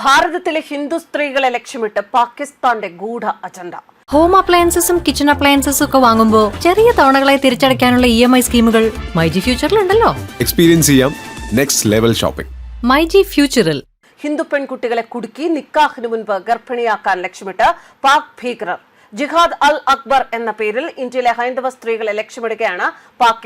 ഭാരതത്തിലെ ഹിന്ദു സ്ത്രീകളെ ലക്ഷ്യമിട്ട് പാകിസ്ഥാന്റെ ഗൂഢ അജണ്ട. ഹോം അപ്ലയൻസസും കിച്ചൺ അപ്ലയൻസസും ഒക്കെ വാങ്ങുമ്പോൾ ചെറിയ തവണകളായി തിരിച്ചടയ്ക്കാനുള്ള EMI സ്കീമുകൾ മൈജി ഫ്യൂച്ചറിലുണ്ടല്ലോ. എക്സ്പീരിയൻസ് ചെയ്യാം നെക്സ്റ്റ് ലെവൽ ഷോപ്പിംഗ് മൈജി ഫ്യൂച്ചറിൽ. ഹിന്ദു പെൺകുട്ടികളെ കുടുക്കി നിക്കാഹിന് മുൻപ് ഗർഭിണിയാക്കാൻ ലക്ഷ്യമിട്ട് പാക് ഭീകരർ ജിഹാദ് അൽ അക്ബർ എന്ന പേരിൽ ഇന്ത്യയിലെ ഹൈന്ദവ സ്ത്രീകളെ ലക്ഷ്യമിടുകയാണ് പാക്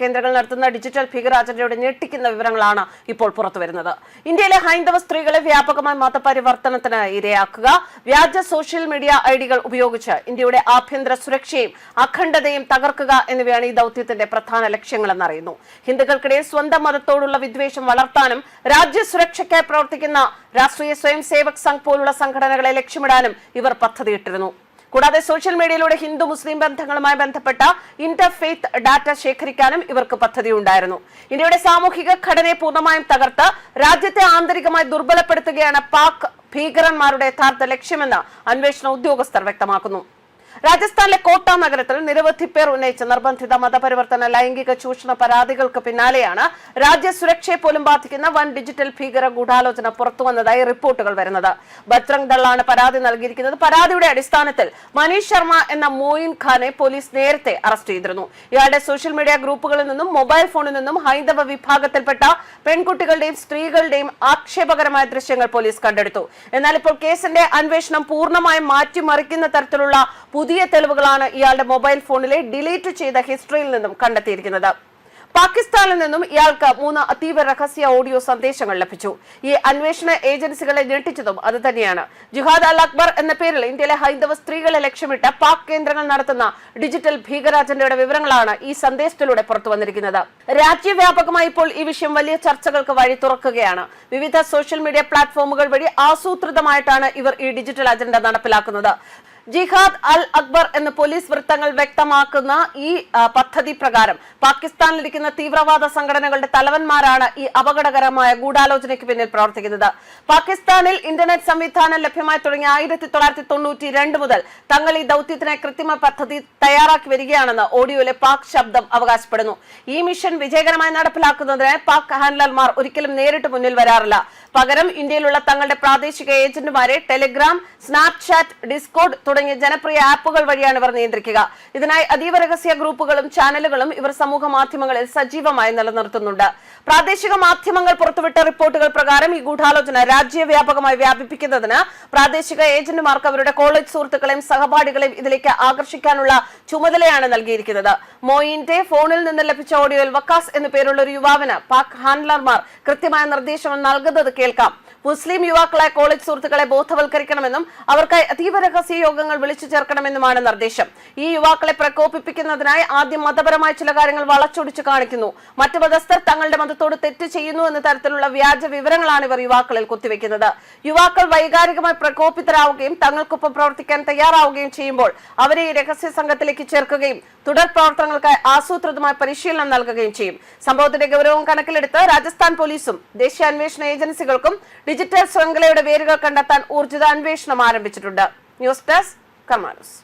കേന്ദ്രങ്ങൾ നടത്തുന്ന ഡിജിറ്റൽ ഭീകരാചരണയുടെ ഞെട്ടിക്കുന്ന വിവരങ്ങളാണ് ഇപ്പോൾ പുറത്തുവരുന്നത്. ഇന്ത്യയിലെ ഹൈന്ദവ സ്ത്രീകളെ വ്യാപകമായി മതപരിവർത്തനത്തിന് ഇരയാക്കുക, വ്യാജ സോഷ്യൽ മീഡിയ ഐഡികൾ ഉപയോഗിച്ച് ഇന്ത്യയുടെ ആഭ്യന്തര സുരക്ഷയും അഖണ്ഡതയും തകർക്കുക എന്നിവയാണ് ഈ ദൌത്യത്തിന്റെ പ്രധാന ലക്ഷ്യങ്ങളെന്നറിയുന്നു. ഹിന്ദുക്കൾക്കിടയിൽ സ്വന്തം മതത്തോടുള്ള വിദ്വേഷം വളർത്താനും രാജ്യസുരക്ഷയ്ക്കായി പ്രവർത്തിക്കുന്ന രാഷ്ട്രീയ സ്വയം സേവക് സംഘ് പോലുള്ള സംഘടനകളെ ലക്ഷ്യമിടാനും ഇവർ പദ്ധതിയിട്ടിരുന്നു. കൂടാതെ സോഷ്യൽ മീഡിയയിലൂടെ ഹിന്ദു മുസ്ലിം ബന്ധങ്ങളുമായി ബന്ധപ്പെട്ട ഇന്റർഫെയ്ത്ത് ഡാറ്റ ശേഖരിക്കാനും ഇവർക്ക് പദ്ധതിയുണ്ടായിരുന്നു. ഇന്ത്യയുടെ സാമൂഹിക ഘടനയെ പൂർണ്ണമായും തകർത്ത് രാജ്യത്തെ ആന്തരികമായി ദുർബലപ്പെടുത്തുകയാണ് പാക് ഭീകരന്മാരുടെ യഥാർത്ഥ ലക്ഷ്യമെന്ന് അന്വേഷണ ഉദ്യോഗസ്ഥർ വ്യക്തമാക്കുന്നു. രാജസ്ഥാനിലെ കോട്ട നഗരത്തിൽ നിരവധി പേർ ഉന്നയിച്ച നിർബന്ധിത മതപരിവർത്തന ലൈംഗിക ചൂഷണ പരാതികൾക്ക് പിന്നാലെയാണ് രാജ്യസുരക്ഷയെ പോലും ബാധിക്കുന്ന വൻ ഡിജിറ്റൽ ഭീകര ഗൂഢാലോചന പുറത്തുവന്നതായി റിപ്പോർട്ടുകൾ വരുന്നത്. ബജ്രംഗ് ദളാണ് പരാതി നൽകിയിരിക്കുന്നത്. പരാതിയുടെ അടിസ്ഥാനത്തിൽ മനീഷ് ശർമ്മ എന്ന മോയിൻ ഖാനെ പോലീസ് നേരത്തെ അറസ്റ്റ് ചെയ്തിരുന്നു. ഇയാളുടെ സോഷ്യൽ മീഡിയ ഗ്രൂപ്പുകളിൽ നിന്നും മൊബൈൽ ഫോണിൽ നിന്നും ഹൈന്ദവ വിഭാഗത്തിൽപ്പെട്ട പെൺകുട്ടികളുടെയും സ്ത്രീകളുടെയും ആക്ഷേപകരമായ ദൃശ്യങ്ങൾ പോലീസ് കണ്ടെടുത്തു. എന്നാൽ ഇപ്പോൾ കേസിന്റെ അന്വേഷണം പൂർണ്ണമായും മാറ്റിമറിക്കുന്ന തരത്തിലുള്ള പുതിയ തെളിവുകളാണ് ഇയാളുടെ മൊബൈൽ ഫോണിലെ ഡിലീറ്റ് ചെയ്ത ഹിസ്റ്ററിയിൽ നിന്നും കണ്ടെത്തിയിരിക്കുന്നത്. പാകിസ്ഥാനിൽ നിന്നും ഇയാൾക്ക് 3 അതീവ രഹസ്യ ഓഡിയോ സന്ദേശങ്ങൾ ലഭിച്ചു. ഈ അന്വേഷണ ഏജൻസികളെ ഞെട്ടിച്ചതും അത് തന്നെയാണ്. ജിഹാദ് അൽ അക്ബർ എന്ന പേരിൽ ഇന്ത്യയിലെ ഹൈന്ദവ സ്ത്രീകളെ ലക്ഷ്യമിട്ട് പാക് കേന്ദ്രങ്ങൾ നടത്തുന്ന ഡിജിറ്റൽ ഭീകരാജണ്ടയുടെ വിവരങ്ങളാണ് ഈ സന്ദേശത്തിലൂടെ പുറത്തു വന്നിരിക്കുന്നത്. രാജ്യവ്യാപകമായി ഇപ്പോൾ ഈ വിഷയം വലിയ ചർച്ചകൾക്ക് വഴി തുറക്കുകയാണ്. വിവിധ സോഷ്യൽ മീഡിയ പ്ലാറ്റ്ഫോമുകൾ വഴി ആസൂത്രിതമായിട്ടാണ് ഇവർ ഈ ഡിജിറ്റൽ അജണ്ട നടപ്പിലാക്കുന്നത്. ജിഹാദ് അൽ അക്ബർ എന്ന് പോലീസ് വൃത്തങ്ങൾ വ്യക്തമാക്കുന്ന ഈ പദ്ധതി പ്രകാരം പാകിസ്ഥാനിലിരിക്കുന്ന തീവ്രവാദ സംഘടനകളുടെ തലവന്മാരാണ് ഈ അപകടകരമായ ഗൂഢാലോചനയ്ക്ക് പിന്നിൽ പ്രവർത്തിക്കുന്നത്. പാകിസ്ഥാനിൽ ഇന്റർനെറ്റ് സംവിധാനം ലഭ്യമായി തുടങ്ങിയ 1992 മുതൽ തങ്ങൾ ഈ ദൌത്യത്തിനായി കൃത്രിമ പദ്ധതി തയ്യാറാക്കി വരികയാണെന്ന് ഓഡിയോയിലെ പാക് ശബ്ദം അവകാശപ്പെടുന്നു. ഈ മിഷൻ വിജയകരമായി നടപ്പിലാക്കുന്നതിനായി പാക് ഹാൻഡലർമാർ ഒരിക്കലും നേരിട്ട് മുന്നിൽ വരാറില്ല. പകരം ഇന്ത്യയിലുള്ള തങ്ങളുടെ പ്രാദേശിക ഏജന്റുമാരെ ടെലിഗ്രാം, സ്നാപ്ചാറ്റ്, ഡിസ്കോഡ് തുടങ്ങിയ ജനപ്രിയ ആപ്പുകൾ വഴിയാണ് ഇവർ നിയന്ത്രിക്കുക. ഇതിനായി അതീവ രഹസ്യ ഗ്രൂപ്പുകളും ചാനലുകളും ഇവർ സമൂഹ മാധ്യമങ്ങളിൽ സജീവമായി നിലനിർത്തുന്നുണ്ട്. പ്രാദേശിക മാധ്യമങ്ങൾ പുറത്തുവിട്ട റിപ്പോർട്ടുകൾ പ്രകാരം ഈ ഗൂഢാലോചന രാജ്യവ്യാപകമായി വ്യാപിപ്പിക്കുന്നതിന് പ്രാദേശിക ഏജന്റുമാർക്ക് അവരുടെ കോളേജ് സുഹൃത്തുക്കളെയും സഹപാഠികളെയും ഇതിലേക്ക് ആകർഷിക്കാനുള്ള ചുമതലയാണ് നൽകിയിരിക്കുന്നത്. മോയിന്റെ ഫോണിൽ നിന്ന് ലഭിച്ച ഓഡിയോയിൽ വക്കാസ് എന്നു പേരുള്ള ഒരു യുവാവിന് പാക് ഹാൻഡലർമാർ കൃത്യമായ നിർദ്ദേശം നൽകുന്നത് കേൾക്കാം. മുസ്ലിം യുവാക്കളെ കോളേജ് സുഹൃത്തുക്കളെ ബോധവൽക്കരിക്കണമെന്നും അവർക്കായി അതീവ രഹസ്യ യോഗങ്ങൾ വിളിച്ചു ചേർക്കണമെന്നുമാണ് നിർദ്ദേശം. ഈ യുവാക്കളെ പ്രകോപിപ്പിക്കുന്നതിനായി ആദ്യം മതപരമായ ചില കാര്യങ്ങൾ വളച്ചൊടിച്ചു കാണിക്കുന്നു. മറ്റു മതസ്ഥർ തങ്ങളുടെ മതത്തോട് തെറ്റ് ചെയ്യുന്നു എന്ന തരത്തിലുള്ള വ്യാജ വിവരങ്ങളാണ് ഇവർ യുവാക്കളിൽ കുത്തിവെക്കുന്നത്. യുവാക്കൾ വൈകാരികമായി പ്രകോപിതരാവുകയും തങ്ങൾക്കൊപ്പം പ്രവർത്തിക്കാൻ തയ്യാറാവുകയും ചെയ്യുമ്പോൾ അവരെ ഈ രഹസ്യ സംഘത്തിലേക്ക് ചേർക്കുകയും തുടർ പ്രവർത്തനങ്ങൾക്കായി ആസൂത്രിതമായ പരിശീലനം നൽകുകയും ചെയ്യും. സംഭവത്തിന്റെ ഗൗരവം കണക്കിലെടുത്ത് രാജസ്ഥാൻ പോലീസും ദേശീയ അന്വേഷണ ഏജൻസികൾക്കും ഡിജിറ്റൽ ശൃംഖലയുടെ വേരുകൾ കണ്ടെത്താൻ ഊർജിത അന്വേഷണം ആരംഭിച്ചിട്ടുണ്ട്. News desk കർമാനൂസ്.